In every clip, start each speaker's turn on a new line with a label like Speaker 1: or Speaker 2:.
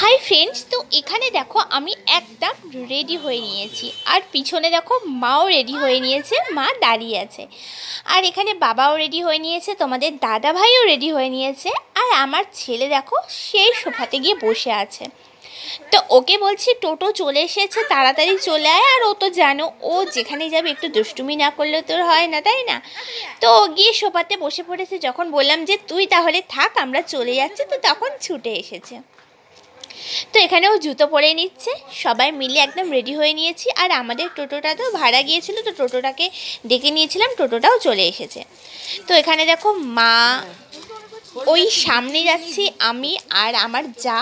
Speaker 1: Hi friends, তো এখানে দেখো আমি একদম রেডি হয়ে নিয়েছি আর পিছনে দেখো মাও রেডি হয়ে নিয়েছে, মা দাঁড়িয়ে আছে। আর এখানে বাবাও রেডি হয়ে নিয়েছে, তোমাদের দাদা ভাইও রেডি হয়ে নিয়েছে। আর আমার ছেলে দেখো সেই সোফাতে গিয়ে বসে আছে। তো ওকে বলছি টোটো চলে এসেছে, তাড়াতাড়ি চলে আয়। আর ও তো জানো, ও যেখানে যাবে একটু দুষ্টুমি না করলে তো হয় না, তাই না? তো ও গিয়ে সোফাতে বসে পড়েছে। যখন বললাম যে তুই তাহলে থাক, আমরা চলে যাচ্ছি, তো তখন ছুটে এসেছে। তো এখানেও জুতো পরে নিচ্ছে, সবাই মিলে একদম রেডি হয়ে নিয়েছি। আর আমাদের টোটোটা তো ভাড়া গিয়েছিল, তো টোটোটাকে ডেকে নিয়েছিলাম, টোটোটাও চলে এসেছে। তো এখানে দেখো মা, ওই সামনে যাচ্ছি আমি আর আমার যা,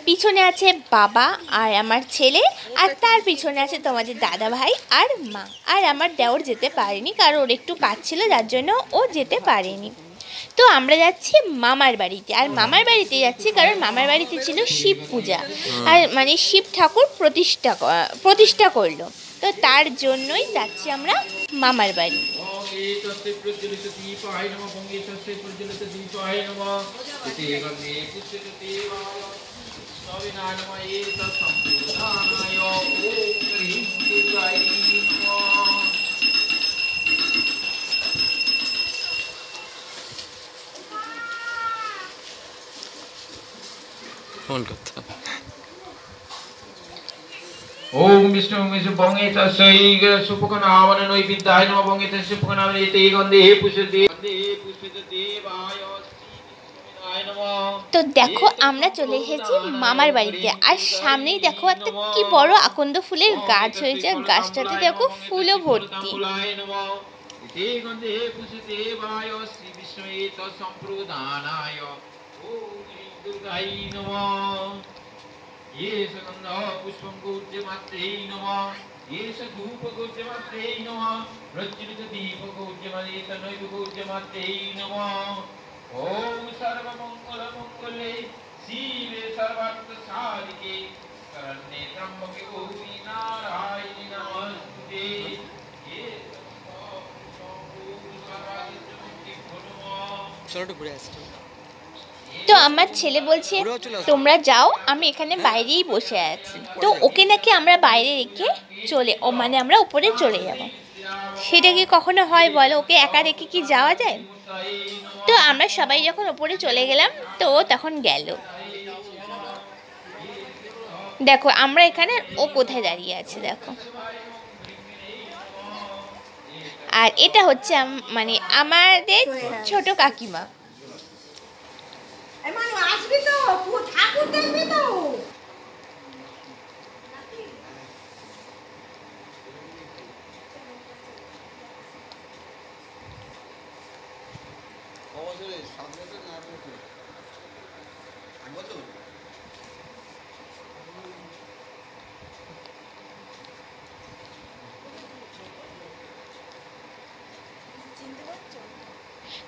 Speaker 1: পিছনে আছে বাবা আর আমার ছেলে, আর তার পিছনে আছে তোমাদের দাদা ভাই আর মা। আর আমার দেওর যেতে পারেনি, কারণ ওর একটু কাজ ছিল, যার জন্য ও যেতে পারেনি। তো আমরা যাচ্ছি মামার বাড়িতে। আর মামার বাড়িতে যাচ্ছি কারণ মামার বাড়িতে ছিল শিব পূজা, আর মানে শিব ঠাকুর প্রতিষ্ঠা করলো। তো তার জন্যই যাচ্ছি আমরা মামার বাড়ি।
Speaker 2: ফোন করতে
Speaker 3: ओम विष्णु विष्णु बंगे तस्यै सुपकनामन नोय विद्याय नमः बंगे तस्यै सुपकनामन एते गंधे पुष्पते देवाय श्रीविष्णुनाय नमः।
Speaker 1: তো দেখো আমরা চলে এসেছি মামার বাড়িতে। আর সামনেই দেখো একটা কি বড় আকন্দ ফুলের গাছ হয়েছে, গাছটাতে দেখো ফুলও ভর্তি।
Speaker 3: एते गंधे पुष्पते देवाय श्रीविष्णुये तत्संप्रदानाय ओम ह्रीं दुर्गाय नमः। ये सगंधा पुष्पं गौज्यमात्रे नमः। ये धूप गौज्यमात्रे नमः। प्रज्वलित दीप गौज्यमात्रे तनैव गौज्यमात्रे नमः। ओम सर्वमंगल मंगले शिवे सर्वार्थ साधिके शरण्ये त्र्यंबके गौरी नारायणि नमस्ते। ये
Speaker 2: চলো ঘুরে আসছি।
Speaker 1: তো আমার ছেলে বলছে তোমরা যাও, আমি এখানে বাইরেই বসে আছি। তো ওকে নাকি আমরা বাইরে রেখে মানে আমরা উপরে চলে যাব। সেটা কি কখনো হয় বলো? ওকে একা রেখে কি যাওয়া যায়? তো আমরা সবাই যখন উপরে চলে গেলাম, তো ও তখন গেল। দেখো আমরা এখানে, ও কোথায় দাঁড়িয়ে আছে দেখো। আর এটা হচ্ছে মানে আমাদের ছোট কাকিমা।
Speaker 4: আসবি তো, ঠাকুর দেখবি তো।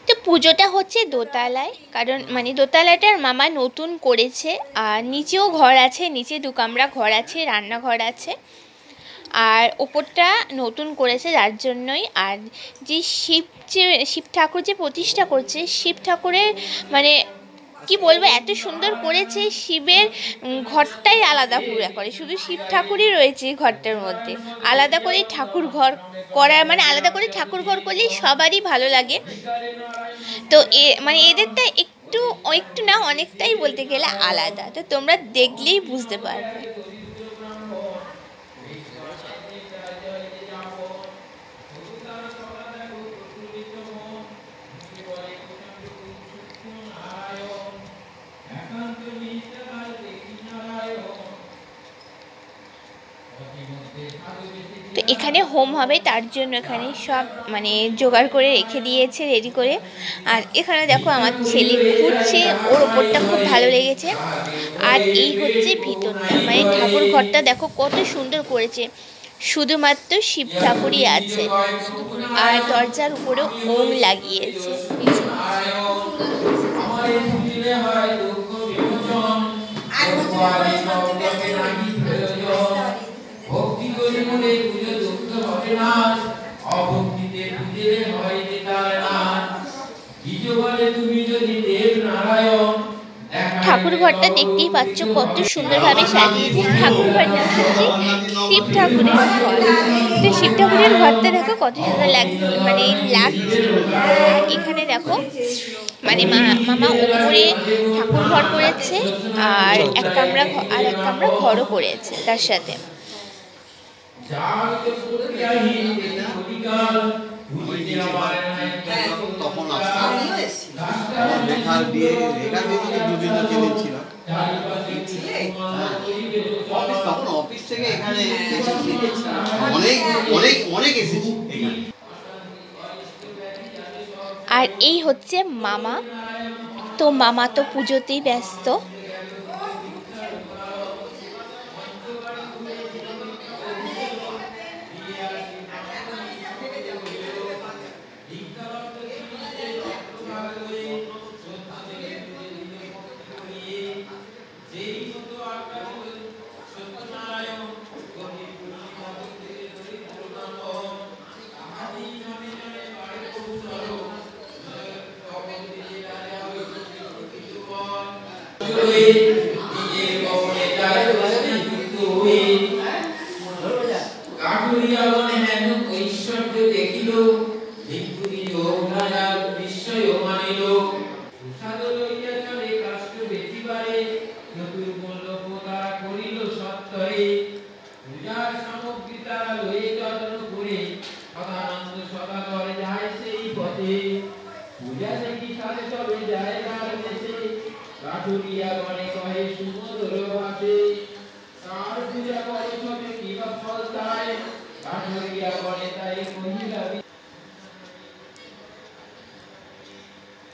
Speaker 1: তো পুজোটা হচ্ছে দোতলায়, কারণ মানে দোতলাটার মামা নতুন করেছে। আর নিচেও ঘর আছে, নিচে 2 কামরা ঘর আছে, রান্নাঘর আছে। আর ওপরটা নতুন করেছে, যার জন্যই। আর যে শিব ঠাকুর যে প্রতিষ্ঠা করছে, শিব ঠাকুরের মানে কি বলবো, এত সুন্দর করেছে। শিবের ঘরটাই আলাদা পুরো করে, শুধু শিব ঠাকুরই রয়েছে এই ঘরটার মধ্যে। আলাদা করে ঠাকুর ঘর করার মানে আলাদা করে ঠাকুর ঘর করলেই সবারই ভালো লাগে। তো মানে এদেরটা একটু একটু না, অনেকটাই বলতে গেলে আলাদা। তো তোমরা দেখলেই বুঝতে পারবে। তো এখানে হোম হবে, তার জন্য এখানে সব মানে জোগাড় করে রেখে দিয়েছে, রেডি করে। আর এখানে দেখো আমার ছেলে ঘুরছে, ওর ওপরটা খুব ভালো লেগেছে। আর এই হচ্ছে ভিতরটা, মানে ঠাকুর ঘরটা দেখো কত সুন্দর করেছে। শুধুমাত্র শিব ঠাকুরই আছে, আর দরজার উপরেও ওম লাগিয়েছে।
Speaker 3: ভক্তি করে মনে পুজো দুঃখ হবে না, অভক্তিতে পুজে হয় যেতার না। বলে তুমি যদি দেব নারায়ণ
Speaker 1: ঠাকুর ঘরটা দেখতেই পাচ্ছ কত সুন্দরভাবে সাজিয়েছে। ঠাকুর ঘরটা হচ্ছে শিব ঠাকুরের ঘর। তো শিব ঠাকুরের ঘরটা দেখো কত সুন্দর লাগছে। আর এখানে দেখো মানে মামা ওপরে ঠাকুর ঘর করেছে আর এক কামরা ঘরও করেছে তার সাথে।
Speaker 2: তখন আসতাম রেখার বিয়ে তো দুদিন না 3 দিন ছিল। তখন অফিস থেকে এখানে অনেক অনেক অনেক এসেছি এখানে।
Speaker 1: আর এই হচ্ছে মামা, তো মামা তো পুজোতেই ব্যস্ত।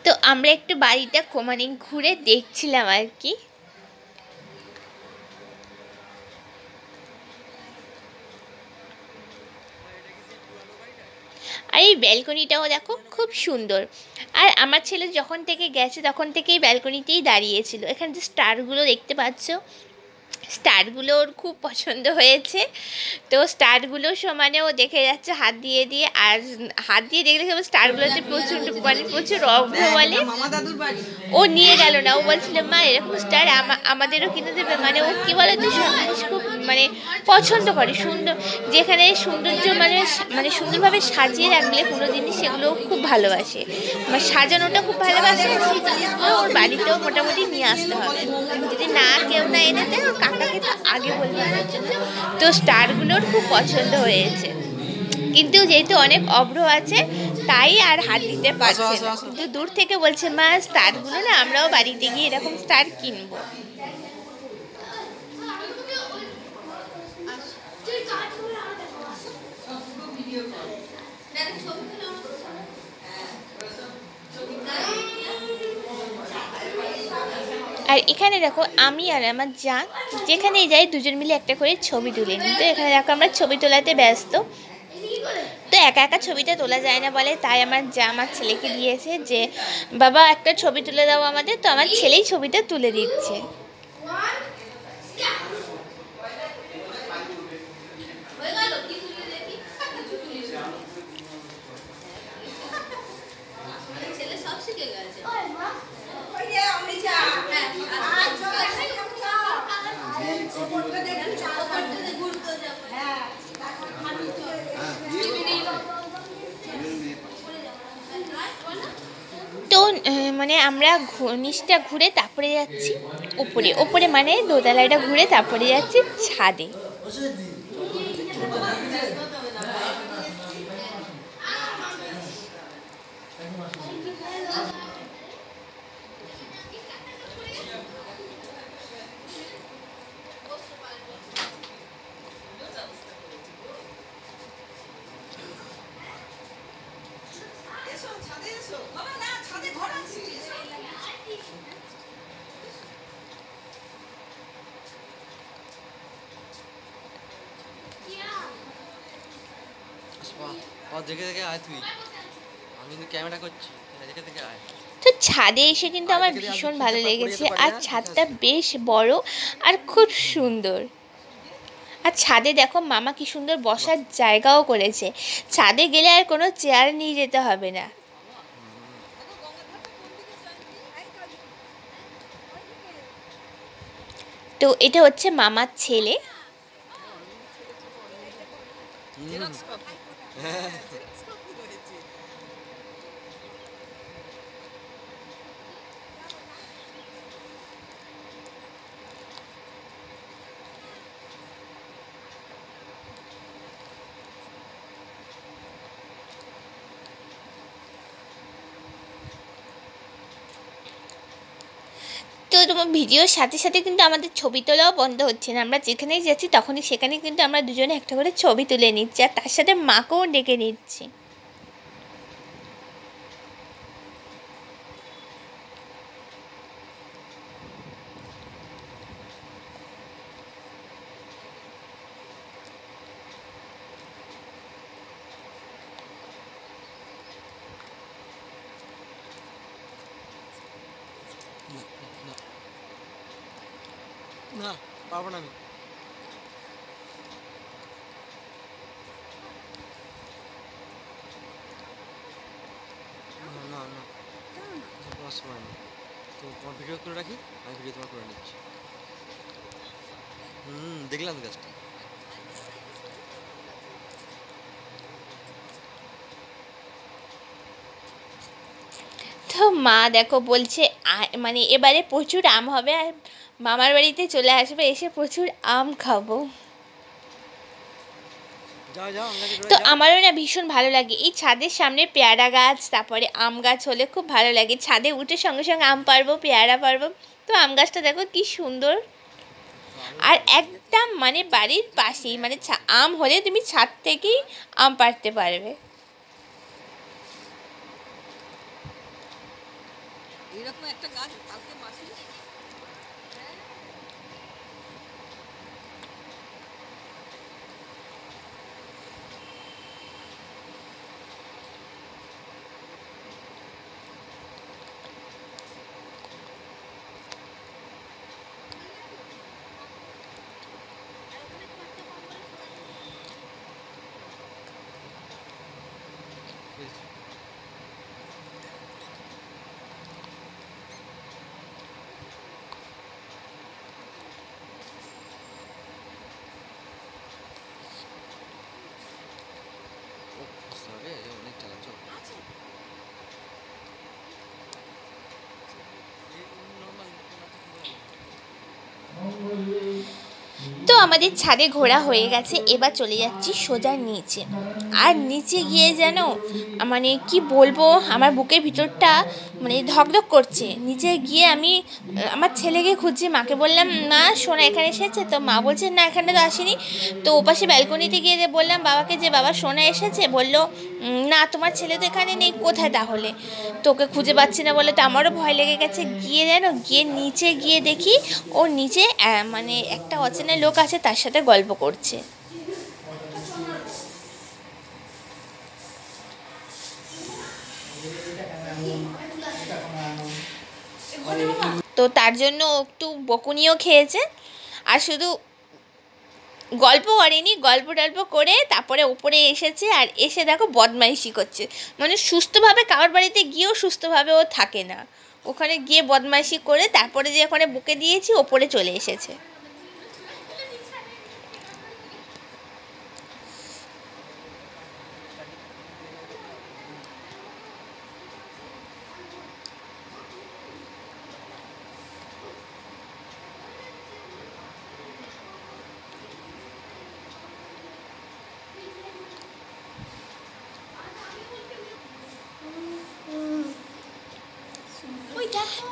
Speaker 1: তো আমরা একটু বাড়িটা মানে ঘুরে দেখছিলাম আর কি। আর এই ব্যালকনিটাও দেখো খুব সুন্দর। আর আমার ছেলে যখন থেকে গেছে তখন থেকেই ব্যালকনিতেই দাঁড়িয়েছিল। এখানে যে স্টারগুলো দেখতে পাচ্ছ, স্টারগুলো ওর খুব পছন্দ হয়েছে। তো স্টারগুলো সমানে ও দেখে যাচ্ছে হাত দিয়ে দিয়ে। আর হাত দিয়ে দেখলে কেবল স্টারগুলোতে প্রচুর অভ্র বলে। ও নিয়ে গেল না, ও বলছিল মা এরকম স্টার আমাদেরও কিনে দেবে। মানে ও কী বলে তো সব জিনিস খুব মানে পছন্দ করে। সুন্দর যেখানে সৌন্দর্য মানে সুন্দরভাবে সাজিয়ে রাখলে কোনো জিনিস সেগুলো খুব ভালোবাসে। মানে সাজানোটা খুব ভালোবাসে। সেই জিনিসগুলো ওর বাড়িতেও মোটামুটি নিয়ে আসতে হবে। যদি কেউ না এনে দেয় ওর কাকাকে তো আগে বলবে আনার জন্য। তো স্টারগুলোর খুব পছন্দ হয়েছে, কিন্তু যেহেতু অনেক অভ্র আছে তাই আর হাত দিতে পারছে না। কিন্তু দূর থেকে বলছে মা স্টারগুলো না আমরাও বাড়িতে গিয়ে এরকম স্টার কিনবো। আর এখানে দেখো আমি আর আমার যা যেখানেই যাই দুজন মিলে একটা করে ছবি তুলে নিই। তো এখানে দেখো আমরা ছবি তোলাতে ব্যস্ত। তো একা একা ছবিটা তোলা যায় না বলে তাই আমার যা আমার ছেলেকে দিয়েছে যে বাবা একটা ছবি তুলে দাও আমাদের। তো আমার ছেলেই ছবিটা তুলে দিচ্ছে। তো মানে আমরা নিচটা ঘুরে তারপরে যাচ্ছি উপরে। ওপরে মানে দোতলাটা ঘুরে তারপরে যাচ্ছি ছাদে। তো ছাদে এসে কিন্তু আমার ভীষণ ভালো লেগেছে। আর ছাদটা বেশ বড় আর খুব সুন্দর। আর ছাদে দেখো মামা কি সুন্দর বসার জায়গাও করেছে। ছাদে গেলে আর কোনো চেয়ার নিয়ে যেতে হবে না। তো এটা হচ্ছে মামার ছেলে। তো তোমার ভিডিওর সাথে সাথে কিন্তু আমাদের ছবি তোলাও বন্ধ হচ্ছে না। আমরা যেখানেই যাচ্ছি তখনই সেখানে কিন্তু আমরা দুজনে একটা করে ছবি তুলে নিচ্ছি, আর তার সাথে মাকেও ডেকে নিচ্ছি।
Speaker 5: না পারবো না আমি। না না না সময় নেই, তো তোমার ভিডিও করে রাখি, আমি ভিডিও তোমার করে নিচ্ছি। দেখলাম গাছটা।
Speaker 1: তো মা দেখো বলছে মানে এবারে প্রচুর আম হবে, আর মামার বাড়িতে চলে আসবে, এসে প্রচুর আম খাবো।
Speaker 5: যাও যাও
Speaker 1: তো আমারও না ভীষণ ভালো লাগে এই ছাদের সামনে পেয়ারা গাছ, তারপরে আম গাছ হলে খুব ভালো লাগে। ছাদে উঠে সঙ্গে সঙ্গে আম পারবো, পেয়ারা পারবো। তো আম গাছটা দেখো কি সুন্দর, আর একদম মানে বাড়ির পাশেই, মানে আম হলে তুমি ছাদ থেকেই আম পাড়তে পারবে।
Speaker 4: এরকম একটা গাছ কালকে মাসি
Speaker 5: অনেক চালা চল।
Speaker 1: তো আমাদের ছাদে ঘোরা হয়ে গেছে, এবার চলে যাচ্ছি সোজা নিচে। আর নিচে গিয়ে যেন মানে কি বলবো, আমার বুকের ভিতরটা মানে ধকধক করছে। নিচে গিয়ে আমি আমার ছেলেকে খুঁজছি, মাকে বললাম মা সোনা এখানে এসেছে, তো মা বলছে না এখানে তো আসেনি। তো ওপাশে ব্যালকনিতে গিয়ে বললাম বাবাকে যে বাবা সোনা এসেছে, বললো না তোমার ছেলে তো এখানে নেই, কোথায় তাহলে? তোকে খুঁজে পাচ্ছি না বলে তো আমারও ভয় লেগে গেছে। গিয়ে নিচে গিয়ে দেখি ও নিচে মানে একটা অচেনা লোক আছে, তার সাথে গল্প করছে। তো তার জন্য একটু বকুনিও খেয়েছে, আর শুধু গল্প করেনি, গল্প টল্প করে তারপরে উপরে এসেছে, আর এসে দেখো বদমাইশি করছে। মানে সুস্থভাবে কারোর বাড়িতে গিয়েও সুস্থভাবে ও থাকে না, ওখানে গিয়ে বদমাইশি করে তারপরে যে ওখানে বুকে দিয়েছি ওপরে চলে এসেছে।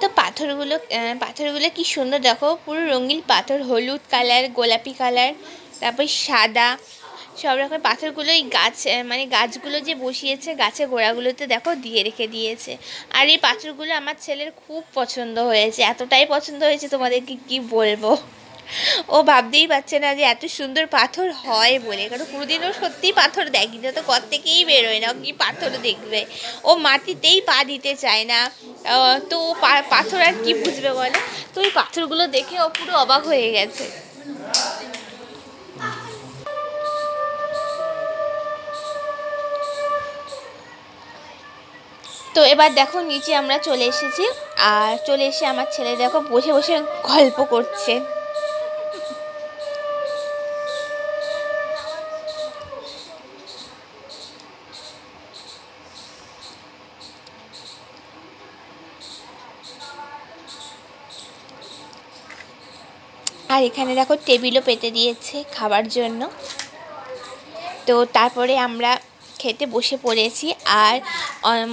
Speaker 1: তো পাথরগুলো কি সুন্দর দেখো, পুরো রঙিন পাথর, হলুদ কালার, গোলাপি কালার, তারপর সাদা, সব রকম পাথরগুলো এই গাছ মানে গাছগুলো যে বসিয়েছে গাছের গোড়াগুলোতে দেখো দিয়ে রেখে দিয়েছে। আর এই পাথরগুলো আমার ছেলের খুব পছন্দ হয়েছে, এতটাই পছন্দ হয়েছে তোমাদেরকে কি বলবো। ও ভাবতেই পারছে না যে এত সুন্দর পাথর হয় বলে, কারণ কোনোদিনও সত্যিই পাথর দেখি না, তো ঘর থেকেই বেরোয় না, কি পাথর দেখবে। ও মাটিতেই পা দিতে চায় না, তো পাথর আর কি বুঝবে বলে। তো এই পাথরগুলো দেখে ও পুরো অবাক হয়ে গেছে। তো এবার দেখো নিচে আমরা চলে এসেছি, আর চলে এসে আমার ছেলে দেখো বসে বসে গল্প করছে। আর এখানে দেখো টেবিলও পেতে দিয়েছে খাবার জন্য। তো তারপরে আমরা খেতে বসে পড়েছি। আর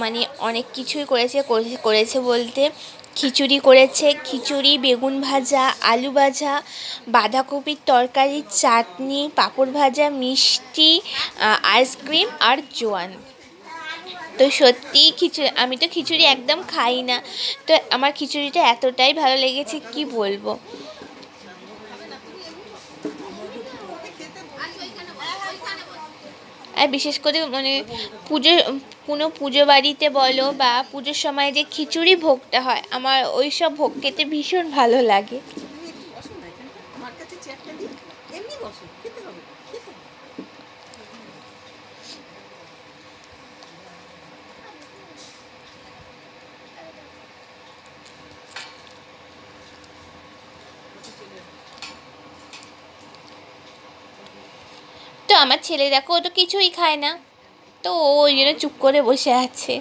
Speaker 1: মানে অনেক কিছুই করেছে বলতে খিচুড়ি করেছে, খিচুড়ি, বেগুন ভাজা, আলু ভাজা, বাঁধাকপির তরকারি, চাটনি, পাঁপড় ভাজা, মিষ্টি, আইসক্রিম আর জোয়ান। তো সত্যি আমি তো খিচুড়ি একদম খাই না, তো আমার খিচুড়িটা এতটাই ভালো লেগেছে কি বলবো। আর বিশেষ করে মানে কোনো পুজো বাড়িতে বলো বা পুজোর সময় যে খিচুড়ি ভোগটা হয়, আমার ওই সব ভোগ খেতে ভীষণ ভালো লাগে।
Speaker 4: তুমি একটু বসো না এখানে, আমার কাছে চেয়ারটা দিই, এমনি বসো, খেতে হবে, খেতে হবে।
Speaker 1: তো আমার ছেলে দেখো, ও তো কিছুই খায় না, তো ও ওই জন্য চুপ করে বসে আছে।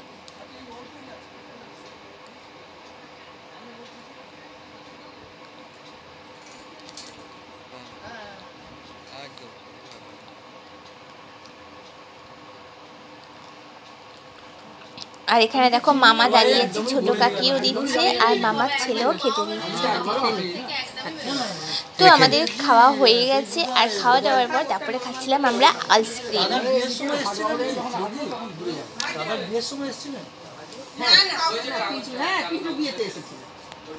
Speaker 5: একদম।
Speaker 1: আর এখানে দেখো মামা দাঁড়িয়ে আছে, ছোট কাকিও দিচ্ছে আর মামার ছেলেও খেতে দিচ্ছে। তো আমাদের খাওয়া হয়ে গেছে, আর খাওয়া দাওয়ার পর তারপরে খাচ্ছিলাম আমরা আইসক্রিম।
Speaker 4: হ্যাঁ, পিন্টু বিয়েতে এসেছিল।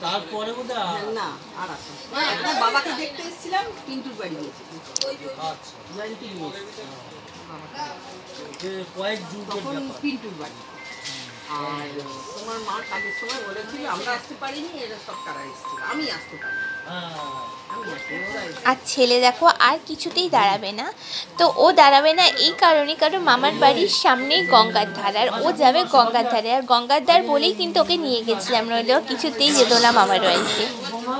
Speaker 6: তারপরে বোধহয়
Speaker 4: না, আর আসে একবার বাবাকে দেখতে এসেছিলাম, পিন্টুর বাড়ি গিয়েছিলাম।
Speaker 6: আচ্ছা
Speaker 4: জয়ন্তী নিয়ে
Speaker 6: যে কয়েক যুগের
Speaker 4: তখন
Speaker 6: ব্যাপার।
Speaker 4: পিন্টুর বাড়ি। আর তোমার মা কাজের সময় বলেছিল আমরা আসতে পারিনি, এরা সব কারা এসেছিল, আমি আসতে পারিনি,
Speaker 6: হ্যাঁ
Speaker 4: আমি আসতে ওরা এসেছিল।
Speaker 1: আর ছেলে দেখো আর কিছুতেই দাঁড়াবে না, তো ও দাঁড়াবে না এই কারণে, কারণ মামার বাড়ির সামনেই গঙ্গার ধার, আর ও যাবে গঙ্গার ধারে, আর গঙ্গার ধার বলেই কিন্তু ওকে নিয়ে গেছিলাম, নইলেও কিছুতেই যেত না মামার বাড়িতে।
Speaker 6: বৌমা,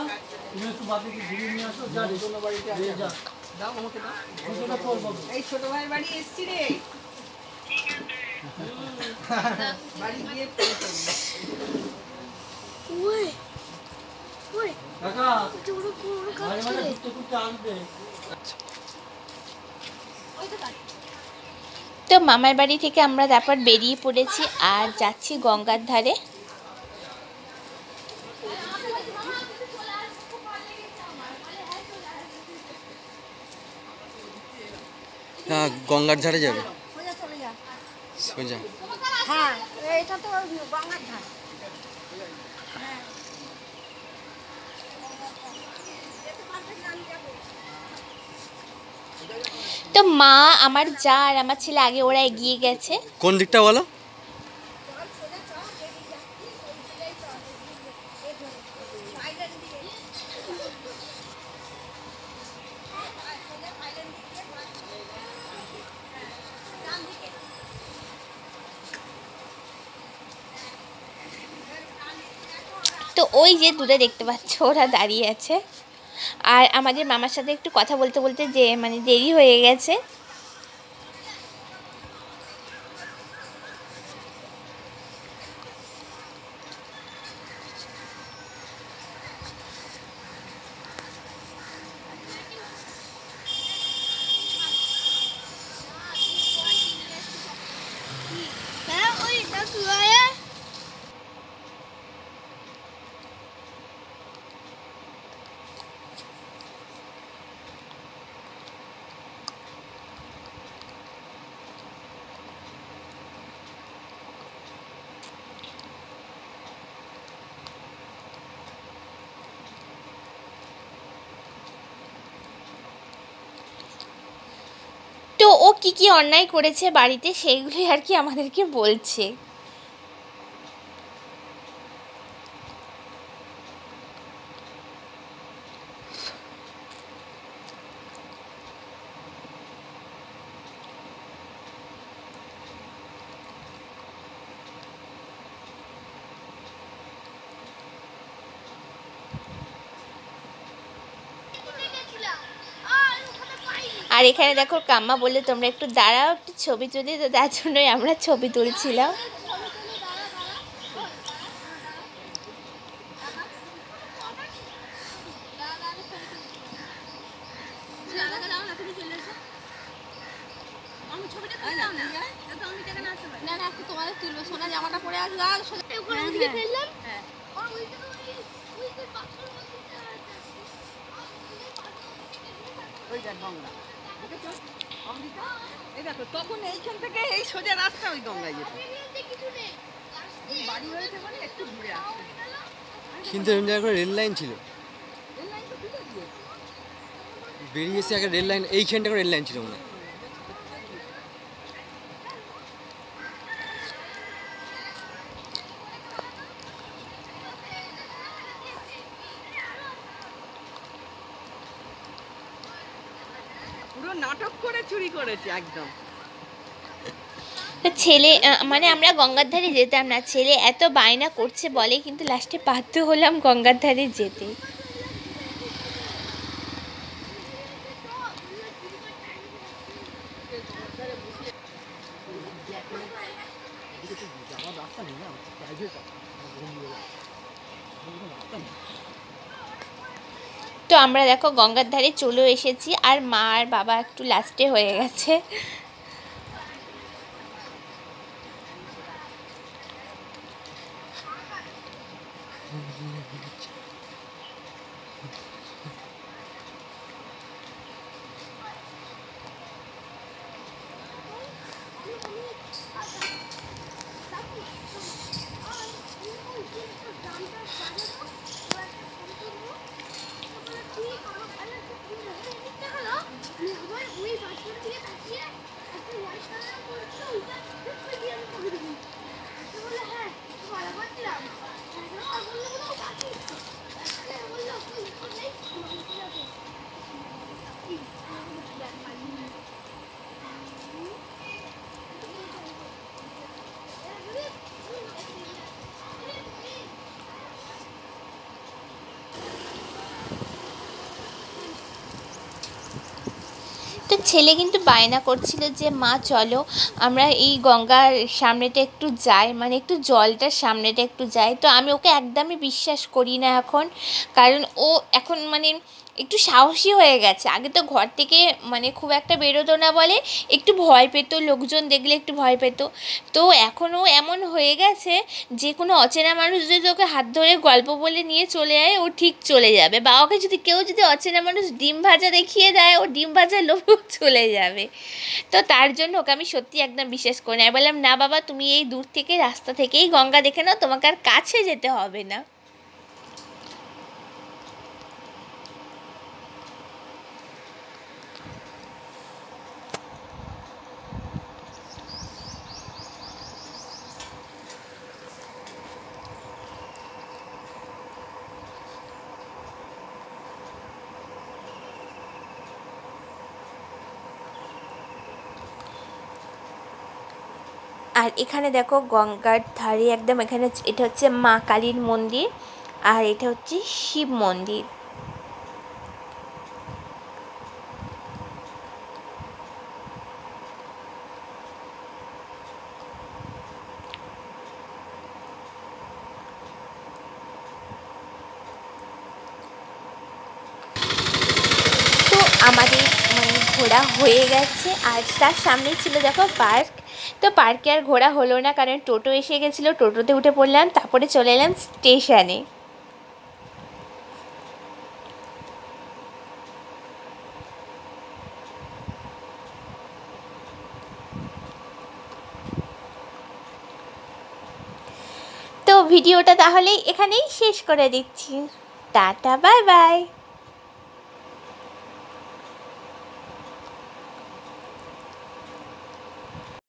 Speaker 6: তুমি একটু বাপিকে ঘুরিয়ে নিয়ে আসো, যা রেজনের বাড়িতে দিয়ে যা।
Speaker 4: দাও আমাকে দাও।
Speaker 6: দুটোটা তোর বাবু।
Speaker 4: এই ছোট ভাইয়ের বাড়ি এসছি রে, বাড়ি গিয়ে ফোন করবো।
Speaker 6: কাকা, মাঝে মাঝে ঘুরতে ঘুরতে আসবে।
Speaker 1: তো মামার বাড়ি থেকে আমরা তারপর বেরিয়ে পড়েছি আর যাচ্ছি গঙ্গার ধারে।
Speaker 5: হ্যাঁ, গঙ্গার ধারে যাবে সোজা।
Speaker 7: হ্যাঁ এটা তো গঙ্গার ধার।
Speaker 1: তো মা, আমার যা আর আমার ছেলে আগে ওরা এগিয়ে গেছে।
Speaker 5: কোন দিকটা বলো?
Speaker 1: তো ওই যে দূরে দেখতে পাচ্ছ ওরা দাঁড়িয়ে আছে, আর আমাদের মামার সাথে একটু কথা বলতে বলতে যে মানে দেরি হয়ে গেছে। তো ও কি কি অন্যায় করেছে বাড়িতে সেইগুলোই আর কি আমাদেরকে বলছে। আর এখানে দেখো কাম্মা বললে তোমরা একটু দাঁড়াও, একটু ছবি তুলি, তো তার জন্যই আমরা ছবি তুলছিলাম।
Speaker 7: আমি ছবিটা
Speaker 4: আয় না,
Speaker 7: তুললাম না
Speaker 4: তুই আয়।
Speaker 7: তো আমি কেন আসতে পারি
Speaker 1: না না একটু তোমাদের তুলবো, সোনা জামাটা পরে আসবে আর সোনা
Speaker 7: ওখানে ওদিকে ফেললাম
Speaker 4: হ্যাঁ।
Speaker 7: আর ওইদিকে ওই যে বাক্সের মধ্যে
Speaker 4: ওই দেখ গঙ্গা দেখেছো অমৃতা এই দেখো তখন এইখান থেকে এই সোজা রাস্তা ওই গঙ্গায় যেত
Speaker 7: কিছু নেই
Speaker 4: বাড়ি হয়েছে বলে একটু ঘুরে আসছে
Speaker 5: কিন্তু এরকম জায়গায় করে রেল লাইন ছিল,
Speaker 4: রেল লাইন তো তুলে দিয়েছে
Speaker 5: বেরিয়ে এসে একটা রেল লাইন, এইখানটা করে রেল লাইন ছিল মনে হয়।
Speaker 4: পুরো নাটক করে চুরি করেছে একদম
Speaker 1: তো ছেলে মানে আমরা গঙ্গার ধারে যেতাম না, ছেলে এত বায়না করছে বলে কিন্তু লাস্টে বাধ্য হলাম গঙ্গার ধারে যেতে। তো আমরা দেখো গঙ্গার ধারে চলেও এসেছি আর মা আর বাবা একটু লাস্টে হয়ে গেছে। তো ছেলে কিন্তু বায়না করছিল যে মা চলো আমরা এই গঙ্গার সামনেটা একটু যাই, মানে একটু জলটার সামনেটা একটু যাই। তো আমি ওকে একদমই বিশ্বাস করি না এখন, কারণ ও এখন মানে একটু সাহসী হয়ে গেছে। আগে তো ঘর থেকে মানে খুব একটা বেরোতো না বলে একটু ভয় পেত, লোকজন দেখলে একটু ভয় পেত। তো এখনও এমন হয়ে গেছে যে কোনো অচেনা মানুষ যদি ওকে হাত ধরে গল্প বলে নিয়ে চলে যায় ও ঠিক চলে যাবে, বা ওকে যদি কেউ যদি অচেনা মানুষ ডিম ভাজা দেখিয়ে দেয় ও ডিম ভাজার লোভেও চলে যাবে। তো তার জন্য ওকে আমি সত্যি একদম বিশ্বাস করি না। আমি বললাম না বাবা তুমি এই দূর থেকে রাস্তা থেকেই গঙ্গা দেখে নাও, তোমাকে আর কাছে যেতে হবে না। আর এখানে দেখো গঙ্গার ধারে একদম এখানে এটা হচ্ছে মা কালীর মন্দির আর এটা হচ্ছে শিব মন্দির। তো আমাদের মানে ঘোরা হয়ে গেছে আর তার সামনেই ছিল দেখো পার্ক। তো পার্কে আর ঘোরা হলো না কারণ টোটো এসে গেছিলো, টোটোতে উঠে পড়লাম, তারপরে চলে এলাম স্টেশনে। তো ভিডিওটা তাহলে এখানেই শেষ করে দিচ্ছি। Tata bye bye.